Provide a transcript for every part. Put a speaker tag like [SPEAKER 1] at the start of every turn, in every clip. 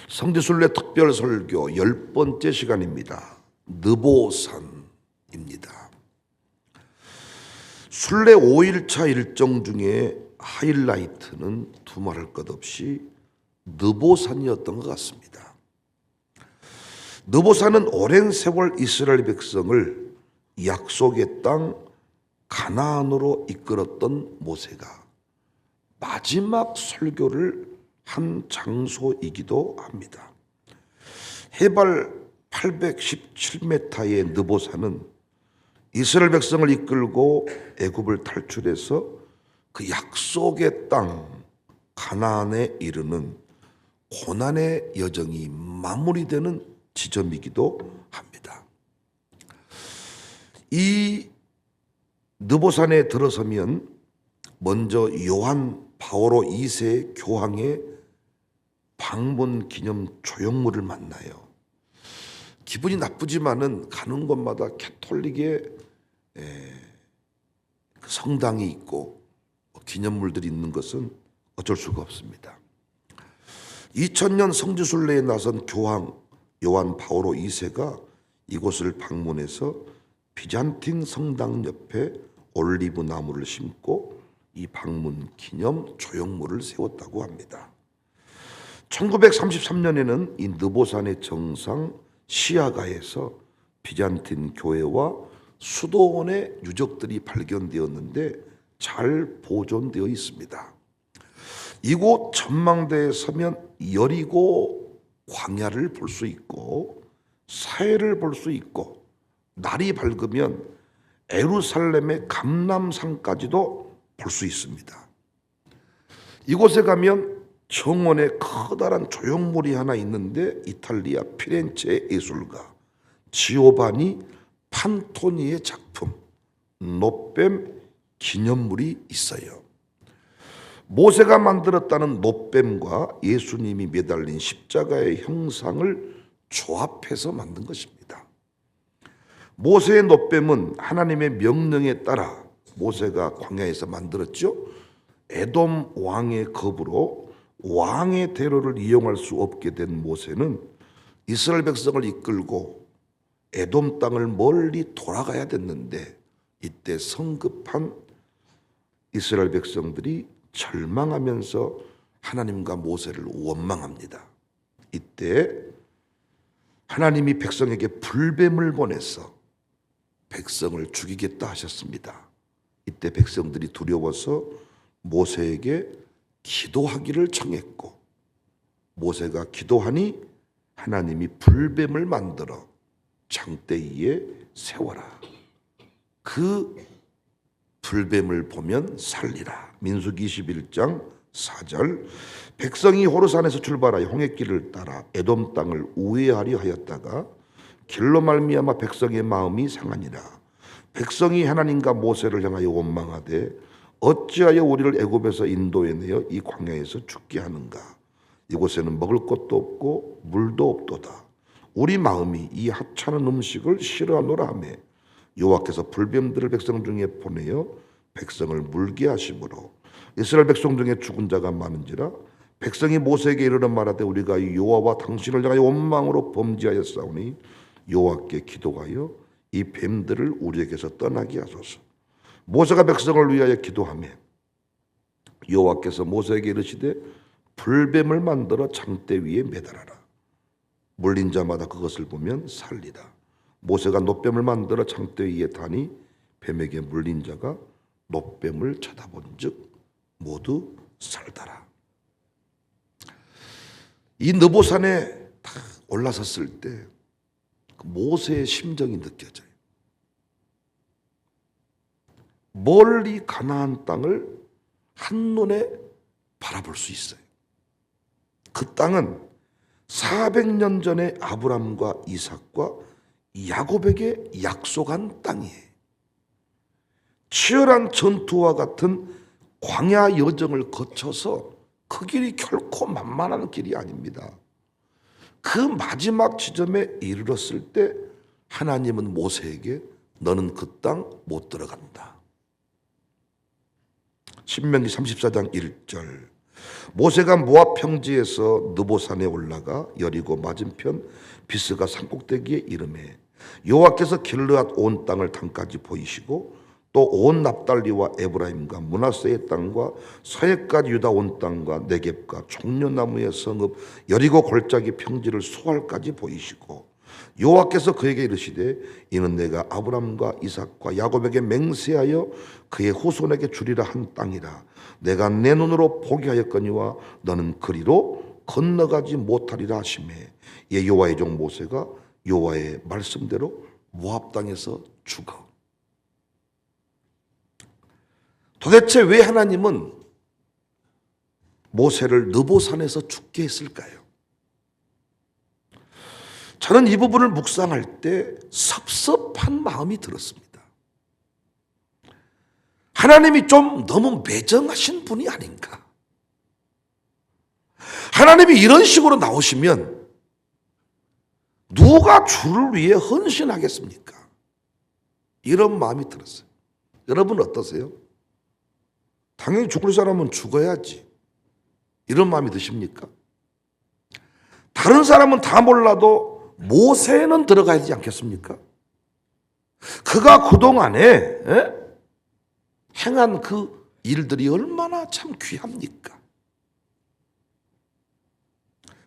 [SPEAKER 1] 성지순례 특별 설교 10번째 시간입니다. 느보산입니다. 순례 5일차 일정 중에 하이라이트는 두말할 것 없이 느보산이었던 것 같습니다. 느보산은 오랜 세월 이스라엘 백성을 약속의 땅 가나안으로 이끌었던 모세가 마지막 설교를 한 장소이기도 합니다. 해발 817m의 느보산은 이스라엘 백성을 이끌고 애굽을 탈출해서 그 약속의 땅 가나안에 이르는 고난의 여정이 마무리되는 지점이기도 합니다. 이 느보산에 들어서면 먼저 요한 바오로 2세 교황의 방문 기념 조형물을 만나요. 기분이 나쁘지만은 가는 곳마다 캐톨릭의 성당이 있고 기념물들이 있는 것은 어쩔 수가 없습니다. 2000년 성지순례에 나선 교황 요한 바오로 2세가 이곳을 방문해서 비잔틴 성당 옆에 올리브 나무를 심고 이 방문 기념 조형물을 세웠다고 합니다. 1933년에는 이 느보산의 정상 시아가에서 비잔틴 교회와 수도원의 유적들이 발견되었는데 잘 보존되어 있습니다. 이곳 전망대에 서면 여리고 광야를 볼 수 있고 사해를 볼 수 있고 날이 밝으면 예루살렘의 감람산까지도 볼 수 있습니다. 이곳에 가면 정원에 커다란 조형물이 하나 있는데 이탈리아 피렌체 예술가 지오바니 판토니의 작품 놋뱀 기념물이 있어요. 모세가 만들었다는 놋뱀과 예수님이 매달린 십자가의 형상을 조합해서 만든 것입니다. 모세의 놋뱀은 하나님의 명령에 따라 모세가 광야에서 만들었죠. 에돔 왕의 겁으로 왕의 대로를 이용할 수 없게 된 모세는 이스라엘 백성을 이끌고 에돔 땅을 멀리 돌아가야 됐는데 이때 성급한 이스라엘 백성들이 절망하면서 하나님과 모세를 원망합니다. 이때 하나님이 백성에게 불뱀을 보내서 백성을 죽이겠다 하셨습니다. 이때 백성들이 두려워서 모세에게 기도하기를 청했고 모세가 기도하니 하나님이 불뱀을 만들어 장대 위에 세워라. 그 불뱀을 보면 살리라. 민수기 21장 4절. 백성이 호르산에서 출발하여 홍해길을 따라 에돔 땅을 우회하려 하였다가 길로 말미암아 백성의 마음이 상하니라. 백성이 하나님과 모세를 향하여 원망하되 어찌하여 우리를 애굽에서 인도해내어 이 광야에서 죽게 하는가. 이곳에는 먹을 것도 없고 물도 없도다. 우리 마음이 이 하찮은 음식을 싫어하노라 하며 여호와께서 불뱀들을 백성 중에 보내어 백성을 물게 하심으로 이스라엘 백성 중에 죽은 자가 많은지라. 백성이 모세에게 이르러 말하되 우리가 여호와와 당신을 향하여 원망으로 범죄하였사오니 여호와께 기도하여 이 뱀들을 우리에게서 떠나게 하소서. 모세가 백성을 위하여 기도하며 여호와께서 모세에게 이르시되 불뱀을 만들어 장대 위에 매달아라. 물린 자마다 그것을 보면 살리라. 모세가 놋뱀을 만들어 장대 위에 다니 뱀에게 물린 자가 놋뱀을 쳐다본즉 모두 살더라. 이 느보산에 딱 올라섰을 때 모세의 심정이 느껴져요. 멀리 가나안 땅을 한눈에 바라볼 수 있어요. 그 땅은 400년 전에 아브람과 이삭과 야곱에게 약속한 땅이에요. 치열한 전투와 같은 광야 여정을 거쳐서 그 길이 결코 만만한 길이 아닙니다. 그 마지막 지점에 이르렀을 때 하나님은 모세에게 너는 그 땅 못 들어간다. 신명기 34장 1절. 모세가 모압 평지에서 느보산에 올라가 여리고 맞은편 비스가 산꼭대기에 이르매 여호와께서 길르앗 온 땅을 단까지 보이시고 또 온 납달리와 에브라임과 므낫세의 땅과 서해까지 유다 온 땅과 네겝과 종려나무의 성읍 여리고 골짜기 평지를 수알까지 보이시고 여호와께서 그에게 이르시되 이는 내가 아브람과 이삭과 야곱에게 맹세하여 그의 후손에게 주리라 한 땅이라. 내가 내 눈으로 보게 하였거니와 너는 그리로 건너가지 못하리라 하시매 예 여호와의 종 모세가 여호와의 말씀대로 모압 땅에서 죽어. 도대체 왜 하나님은 모세를 느보산에서 죽게 했을까요? 저는 이 부분을 묵상할 때 섭섭한 마음이 들었습니다. 하나님이 좀 너무 매정하신 분이 아닌가? 하나님이 이런 식으로 나오시면 누가 주를 위해 헌신하겠습니까? 이런 마음이 들었어요. 여러분 어떠세요? 당연히 죽을 사람은 죽어야지. 이런 마음이 드십니까? 다른 사람은 다 몰라도 모세는 들어가야 되지 않겠습니까? 그가 그동안에 행한 그 일들이 얼마나 참 귀합니까?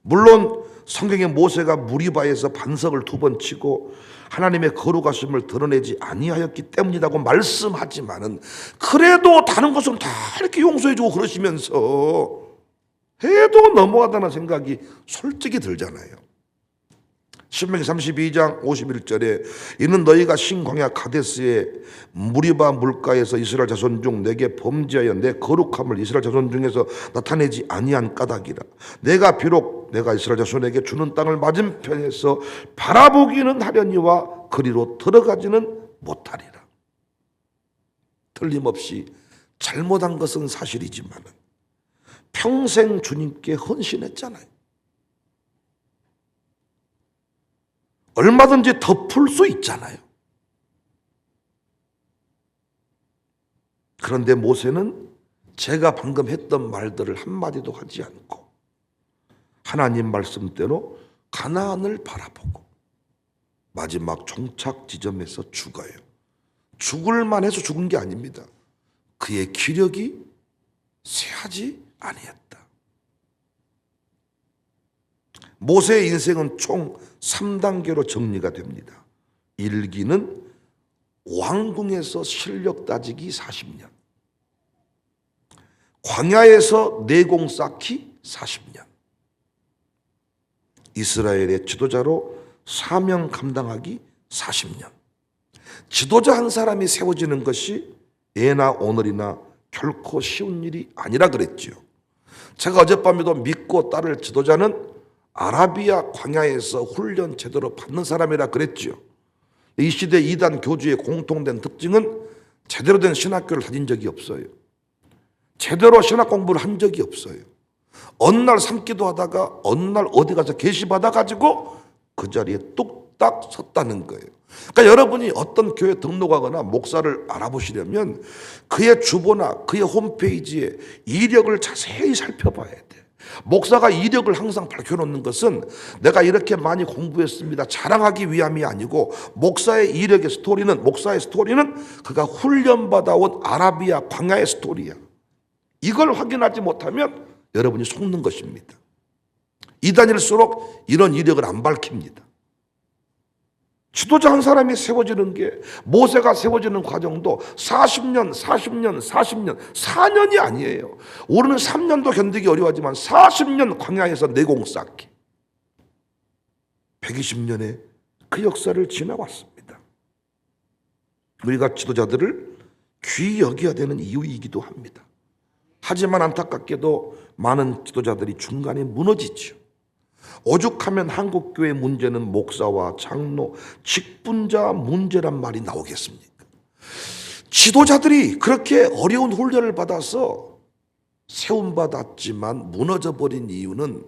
[SPEAKER 1] 물론 성경에 모세가 무리바에서 반석을 2번 치고 하나님의 거룩하심을 드러내지 아니하였기 때문이라고 말씀하지만은 그래도 다른 것은 다 이렇게 용서해주고 그러시면서 해도 너무하다는 생각이 솔직히 들잖아요. 신명기 32장 51절에 이는 너희가 신광야 가데스의 무리바 물가에서 이스라엘 자손 중 내게 범죄하여 내 거룩함을 이스라엘 자손 중에서 나타내지 아니한 까닭이라. 내가 비록 내가 이스라엘 자손에게 주는 땅을 맞은편에서 바라보기는 하려니와 그리로 들어가지는 못하리라. 틀림없이 잘못한 것은 사실이지만 평생 주님께 헌신했잖아요. 얼마든지 덮을 수 있잖아요. 그런데 모세는 제가 방금 했던 말들을 한마디도 하지 않고 하나님 말씀대로 가나안을 바라보고 마지막 종착 지점에서 죽어요. 죽을 만해서 죽은 게 아닙니다. 그의 기력이 쇠하지 아니했다. 모세의 인생은 총 3단계로 정리가 됩니다. 1기는 왕궁에서 실력 따지기 40년, 광야에서 내공 쌓기 40년, 이스라엘의 지도자로 사명 감당하기 40년. 지도자 한 사람이 세워지는 것이 예나 오늘이나 결코 쉬운 일이 아니라 그랬지요. 제가 어젯밤에도 믿고 따를 지도자는 아라비아 광야에서 훈련 제대로 받는 사람이라 그랬지요. 이 시대 이단 교주의 공통된 특징은 제대로 된 신학교를 다닌 적이 없어요. 제대로 신학 공부를 한 적이 없어요. 어느 날 삼기도 하다가 어느 날 어디 가서 계시받아 가지고 그 자리에 뚝딱 섰다는 거예요. 그러니까 여러분이 어떤 교회 등록하거나 목사를 알아보시려면 그의 주보나 그의 홈페이지에 이력을 자세히 살펴봐야 돼. 목사가 이력을 항상 밝혀놓는 것은 내가 이렇게 많이 공부했습니다 자랑하기 위함이 아니고 목사의 이력의 스토리는, 목사의 스토리는 그가 훈련받아온 아라비아 광야의 스토리야. 이걸 확인하지 못하면 여러분이 속는 것입니다. 이단일수록 이런 이력을 안 밝힙니다. 지도자 한 사람이 세워지는 게, 모세가 세워지는 과정도 40년, 4년이 아니에요. 우리는 3년도 견디기 어려워하지만 40년 광야에서 내공 쌓기, 120년의 그 역사를 지나왔습니다. 우리가 지도자들을 귀히 여겨야 되는 이유이기도 합니다. 하지만 안타깝게도 많은 지도자들이 중간에 무너지죠. 오죽하면 한국교회 문제는 목사와 장로, 직분자 문제란 말이 나오겠습니까? 지도자들이 그렇게 어려운 훈련을 받아서 세움받았지만 무너져버린 이유는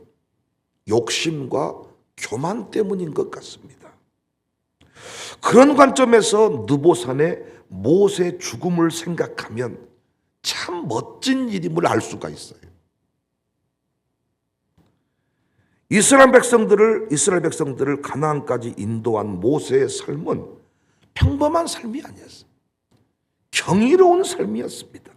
[SPEAKER 1] 욕심과 교만 때문인 것 같습니다. 그런 관점에서 느보산의 모세 죽음을 생각하면 참 멋진 일임을 알 수가 있어요. 이스라엘 백성들을 가나안까지 인도한 모세의 삶은 평범한 삶이 아니었어요. 경이로운 삶이었습니다.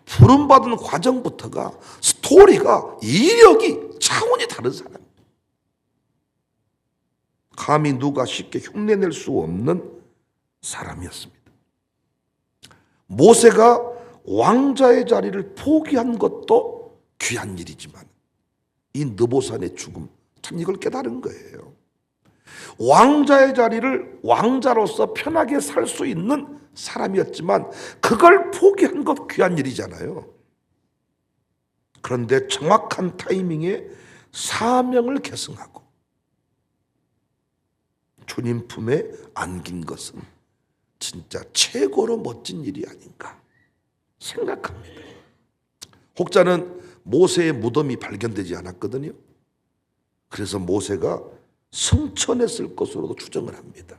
[SPEAKER 1] 부름받은 과정부터가, 스토리가, 이력이 차원이 다른 사람입니다. 감히 누가 쉽게 흉내낼 수 없는 사람이었습니다. 모세가 왕자의 자리를 포기한 것도 귀한 일이지만 이 느보산의 죽음, 참 이걸 깨달은 거예요. 왕자의 자리를 왕자로서 편하게 살 수 있는 사람이었지만 그걸 포기한 것 귀한 일이잖아요. 그런데 정확한 타이밍에 사명을 계승하고 주님 품에 안긴 것은 진짜 최고로 멋진 일이 아닌가 생각합니다. 혹자는 모세의 무덤이 발견되지 않았거든요. 그래서 모세가 성천했을 것으로도 추정을 합니다.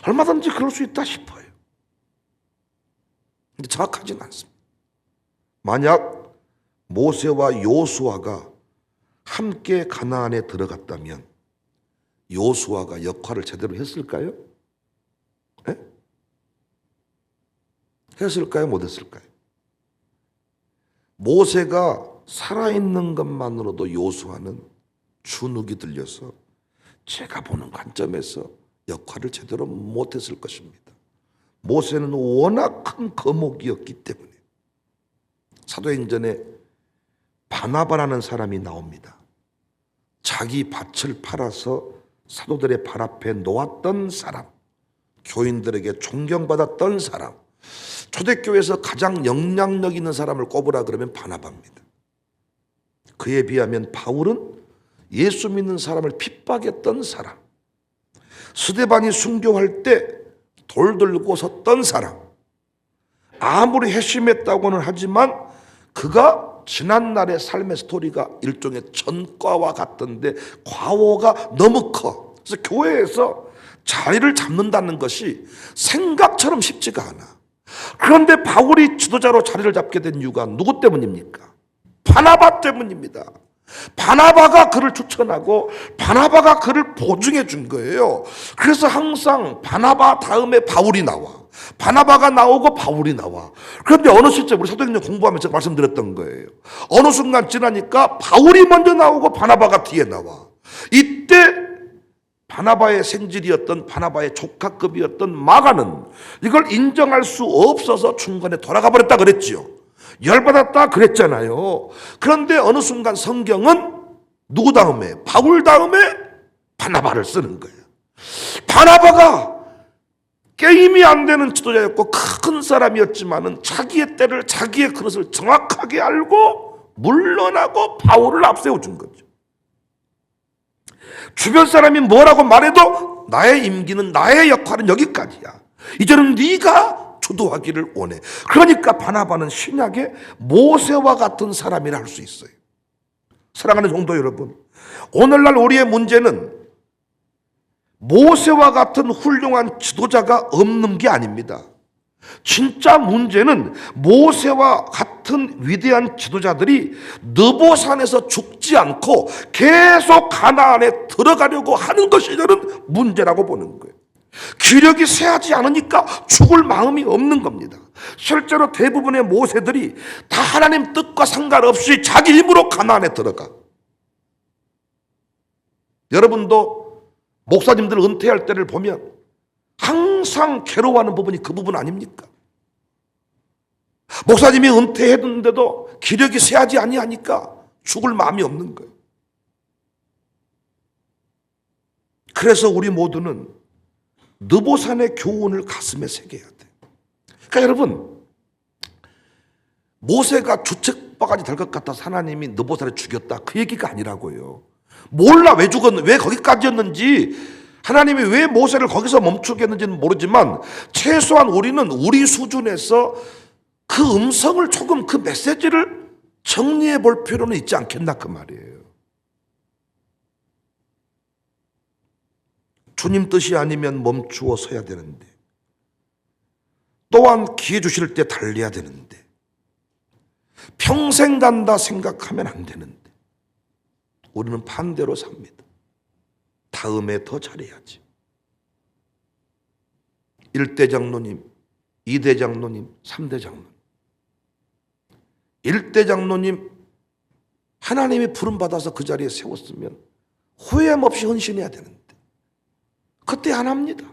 [SPEAKER 1] 얼마든지 그럴 수 있다 싶어요. 근데 정확하지는 않습니다. 만약 모세와 요수아가 함께 가나안에 들어갔다면 요수아가 역할을 제대로 했을까요? 네? 했을까요? 못했을까요? 모세가 살아있는 것만으로도 요수아는 주눅이 들려서 제가 보는 관점에서 역할을 제대로 못했을 것입니다. 모세는 워낙 큰 거목이었기 때문에. 사도행전에 바나바라는 사람이 나옵니다. 자기 밭을 팔아서 사도들의 발 앞에 놓았던 사람, 교인들에게 존경받았던 사람, 초대교회에서 가장 영향력 있는 사람을 꼽으라 그러면 바나바입니다. 그에 비하면 바울은 예수 믿는 사람을 핍박했던 사람, 스데반이 순교할 때 돌 들고 섰던 사람, 아무리 회심했다고는 하지만 그가 지난날의 삶의 스토리가 일종의 전과와 같던데 과오가 너무 커. 그래서 교회에서 자리를 잡는다는 것이 생각처럼 쉽지가 않아. 그런데 바울이 지도자로 자리를 잡게 된 이유가 누구 때문입니까? 바나바 때문입니다. 바나바가 그를 추천하고 바나바가 그를 보증해 준 거예요. 그래서 항상 바나바 다음에 바울이 나와. 바나바가 나오고 바울이 나와. 그런데 어느 시점 우리 사도행전 공부하면서 말씀드렸던 거예요. 어느 순간 지나니까 바울이 먼저 나오고 바나바가 뒤에 나와. 이때 바나바의 생질이었던, 바나바의 조카급이었던 마가는 이걸 인정할 수 없어서 중간에 돌아가 버렸다 그랬지요. 열받았다 그랬잖아요. 그런데 어느 순간 성경은 누구 다음에? 바울 다음에 바나바를 쓰는 거예요. 바나바가 게임이 안 되는 지도자였고 큰 사람이었지만은 자기의 때를, 자기의 그릇을 정확하게 알고 물러나고 바울을 앞세워준 거죠. 주변 사람이 뭐라고 말해도 나의 임기는, 나의 역할은 여기까지야. 이제는 네가 주도하기를 원해. 그러니까 바나바는 신약의 모세와 같은 사람이라 할 수 있어요. 사랑하는 성도 여러분, 오늘날 우리의 문제는 모세와 같은 훌륭한 지도자가 없는 게 아닙니다. 진짜 문제는 모세와 같은 위대한 지도자들이 느보산에서 죽지 않고 계속 가나안에 들어가려고 하는 것이 저는 문제라고 보는 거예요. 기력이 쇠하지 않으니까 죽을 마음이 없는 겁니다. 실제로 대부분의 모세들이 다 하나님 뜻과 상관없이 자기 힘으로 가나안에 들어가. 여러분도 목사님들 은퇴할 때를 보면 항상 괴로워하는 부분이 그 부분 아닙니까? 목사님이 은퇴했는데도 기력이 쇠하지 아니하니까 죽을 마음이 없는 거예요. 그래서 우리 모두는 느보산의 교훈을 가슴에 새겨야 돼. 그러니까 여러분, 모세가 주책바가지 될 것 같아서 하나님이 느보산을 죽였다, 그 얘기가 아니라고요. 몰라 왜 죽었는지, 왜 거기까지였는지, 하나님이 왜 모세를 거기서 멈추게 했는지는 모르지만 최소한 우리는 우리 수준에서 그 음성을 조금, 그 메시지를 정리해 볼 필요는 있지 않겠나 그 말이에요. 주님 뜻이 아니면 멈추어 서야 되는데, 또한 기회 주실 때 달려야 되는데, 평생 간다 생각하면 안 되는데, 우리는 반대로 삽니다. 다음에 더 잘해야지. 1대 장로님, 2대 장로님, 3대 장로님. 1대 장로님 하나님이 부름받아서 그 자리에 세웠으면 후회함 없이 헌신해야 되는데 그때 안 합니다.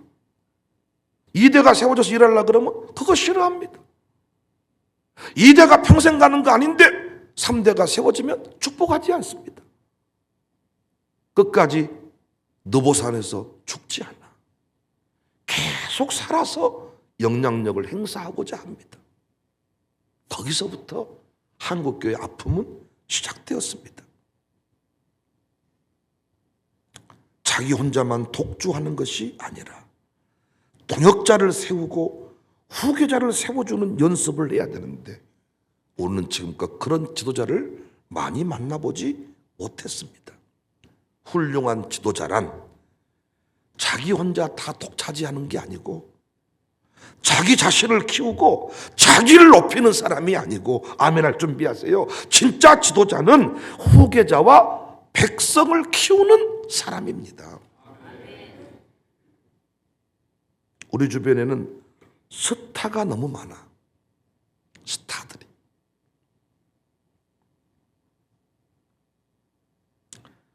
[SPEAKER 1] 2대가 세워져서 일하려고 그러면 그거 싫어합니다. 2대가 평생 가는 거 아닌데 3대가 세워지면 축복하지 않습니다. 끝까지 느보산에서 죽지 않아. 계속 살아서 영향력을 행사하고자 합니다. 거기서부터 한국교회 아픔은 시작되었습니다. 자기 혼자만 독주하는 것이 아니라 동역자를 세우고 후계자를 세워주는 연습을 해야 되는데 우리는 지금껏 그런 지도자를 많이 만나보지 못했습니다. 훌륭한 지도자란 자기 혼자 다 독차지하는 게 아니고 자기 자신을 키우고 자기를 높이는 사람이 아니고, 아멘할 준비하세요. 진짜 지도자는 후계자와 백성을 키우는 사람입니다. 우리 주변에는 스타가 너무 많아. 스타들이.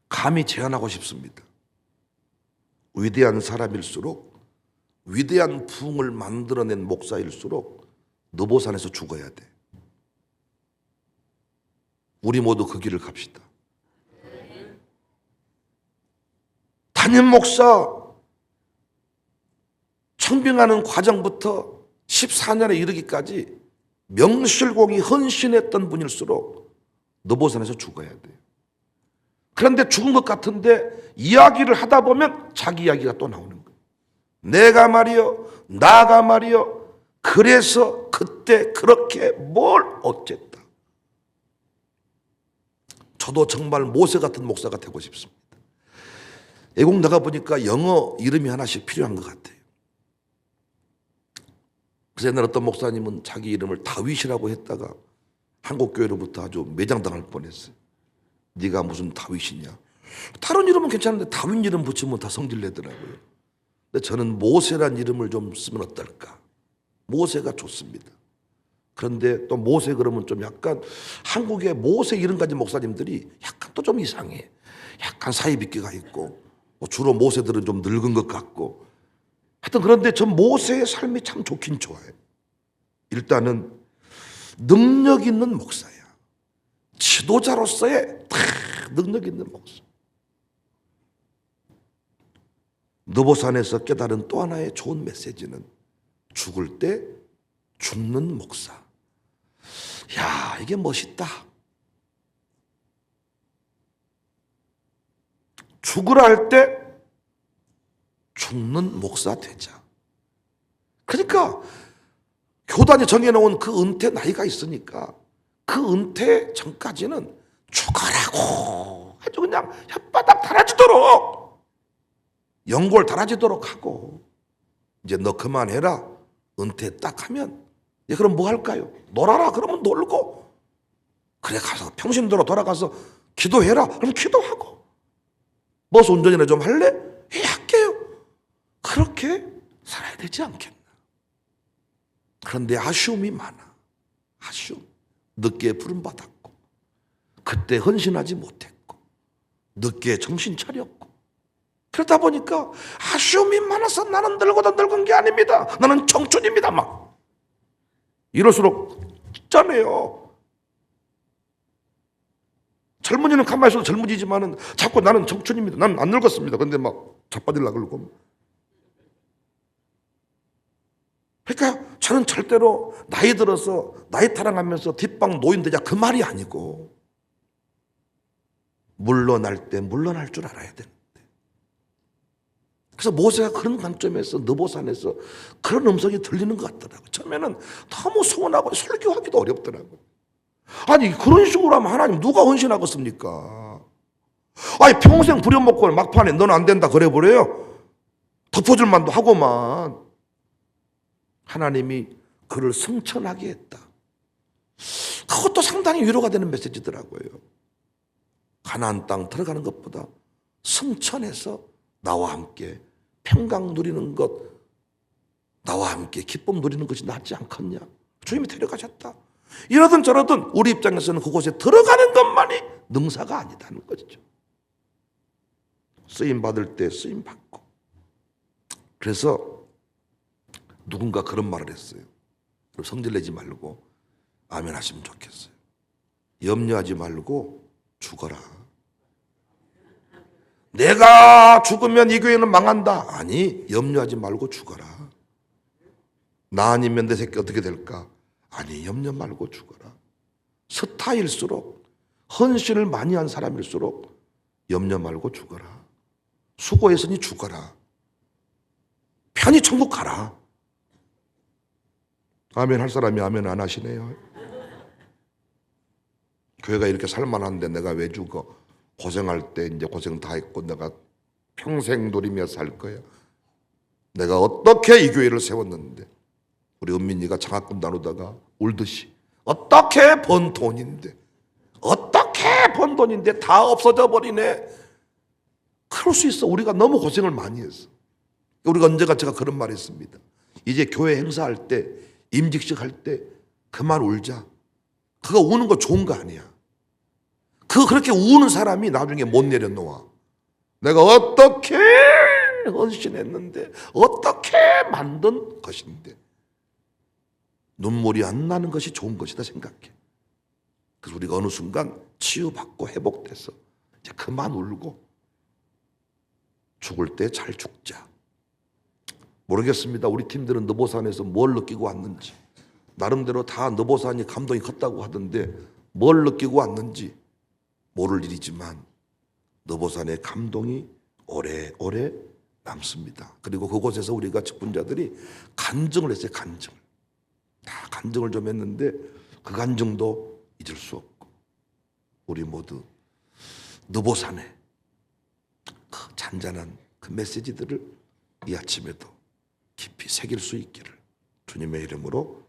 [SPEAKER 1] 감히 제안하고 싶습니다. 위대한 사람일수록, 위대한 부흥을 만들어낸 목사일수록 느보산에서 죽어야 돼. 우리 모두 그 길을 갑시다. 담임 목사 청빙하는 과정부터 14년에 이르기까지 명실공히 헌신했던 분일수록 느보산에서 죽어야 돼요. 그런데 죽은 것 같은데 이야기를 하다 보면 자기 이야기가 또 나오는 거예요. 내가 말이요, 나가 말이요, 그래서 그때 그렇게 뭘 어쨌다. 저도 정말 모세 같은 목사가 되고 싶습니다. 애국 나가 보니까 영어 이름이 하나씩 필요한 것 같아요. 그래서 옛날 어떤 목사님은 자기 이름을 다윗이라고 했다가 한국교회로부터 아주 매장당할 뻔했어요. 네가 무슨 다윗이냐. 다른 이름은 괜찮은데 다윗 이름 붙이면 다 성질내더라고요. 근데 저는 모세란 이름을 좀 쓰면 어떨까. 모세가 좋습니다. 그런데 또 모세 그러면 좀 약간 한국의 모세 이름 가진 목사님들이 약간 또 좀 이상해. 약간 사이비끼가 있고 주로 모세들은 좀 늙은 것 같고 하여튼 그런데 전 모세의 삶이 참 좋긴 좋아요. 일단은 능력 있는 목사야. 지도자로서의 능력 있는 목사. 느보산에서 깨달은 또 하나의 좋은 메시지는 죽을 때 죽는 목사. 야, 이게 멋있다. 죽으라 할 때 죽는 목사 되자. 그러니까 교단이 정해놓은 그 은퇴 나이가 있으니까 그 은퇴 전까지는 죽어라고 아주 그냥 혓바닥 달아지도록 연골 달아지도록 하고, 이제 너 그만해라 은퇴 딱 하면 그럼 뭐 할까요? 놀아라 그러면 놀고, 그래 가서 평신도로 돌아가서 기도해라 그럼 기도하고, 버스 운전이나 좀 할래? 예, 할게요. 그렇게 살아야 되지 않겠나. 그런데 아쉬움이 많아. 아쉬움. 늦게 부름받았고 그때 헌신하지 못했고 늦게 정신 차렸고 그러다 보니까 아쉬움이 많아서 나는 늙어도 늙은 게 아닙니다. 나는 청춘입니다. 막 이럴수록 있잖아요. 젊은이는 가만히 있어도 젊은이지만은 자꾸 나는 청춘입니다. 나는 안 늙었습니다. 근데 막 자빠질라 그러고. 그러니까 저는 절대로 나이 들어서 나이 타령하면서 뒷방 노인 되자 그 말이 아니고, 물러날 때 물러날 줄 알아야 되는데. 그래서 모세가 그런 관점에서 느보산에서 그런 음성이 들리는 것 같더라고요. 처음에는 너무 서운하고 설교하기도 어렵더라고요. 아니 그런 식으로 하면 하나님 누가 헌신하겠습니까? 아니 평생 부려먹고 막판에 너는 안 된다 그래 버려요. 덮어줄 만도 하고만. 하나님이 그를 승천하게 했다. 그것도 상당히 위로가 되는 메시지더라고요. 가나안 땅 들어가는 것보다 성천에서 나와 함께 평강 누리는 것, 나와 함께 기쁨 누리는 것이 낫지 않겠냐. 주님이 데려가셨다. 이러든 저러든 우리 입장에서는 그곳에 들어가는 것만이 능사가 아니다는 것이죠. 쓰임 받을 때 쓰임 받고. 그래서 누군가 그런 말을 했어요. 성질 내지 말고 아멘 하시면 좋겠어요. 염려하지 말고 죽어라. 내가 죽으면 이 교회는 망한다. 아니, 염려하지 말고 죽어라. 나 아니면 내 새끼 어떻게 될까? 아니, 염려 말고 죽어라. 스타일수록, 헌신을 많이 한 사람일수록 염려 말고 죽어라. 수고했으니 죽어라. 편히 천국 가라. 아멘 할 사람이 아멘 안 하시네요. 교회가 이렇게 살만한데 내가 왜 죽어? 고생할 때 이제 고생 다 했고 내가 평생 누리며 살 거야. 내가 어떻게 이 교회를 세웠는데. 우리 은민이가 장학금 나누다가 울듯이 어떻게 번 돈인데, 어떻게 번 돈인데 다 없어져 버리네. 그럴 수 있어. 우리가 너무 고생을 많이 했어. 우리가 언제가 제가 그런 말 했습니다. 이제 교회 행사할 때, 임직식 할 때 그만 울자. 그거 우는 거 좋은 거 아니야. 그렇게 우는 사람이 나중에 못 내려놓아. 내가 어떻게 헌신했는데, 어떻게 만든 것인데 눈물이 안 나는 것이 좋은 것이다 생각해. 그래서 우리가 어느 순간 치유받고 회복돼서 이제 그만 울고 죽을 때 잘 죽자. 모르겠습니다. 우리 팀들은 느보산에서 뭘 느끼고 왔는지. 나름대로 다 느보산이 감동이 컸다고 하던데 뭘 느끼고 왔는지 모를 일이지만 느보산의 감동이 오래오래 남습니다. 그리고 그곳에서 우리가 직분자들이 간증을 했어요. 간증을. 다 간증을 좀 했는데 그 간증도 잊을 수 없고 우리 모두 느보산의 그 잔잔한 그 메시지들을 이 아침에도 깊이 새길 수 있기를 주님의 이름으로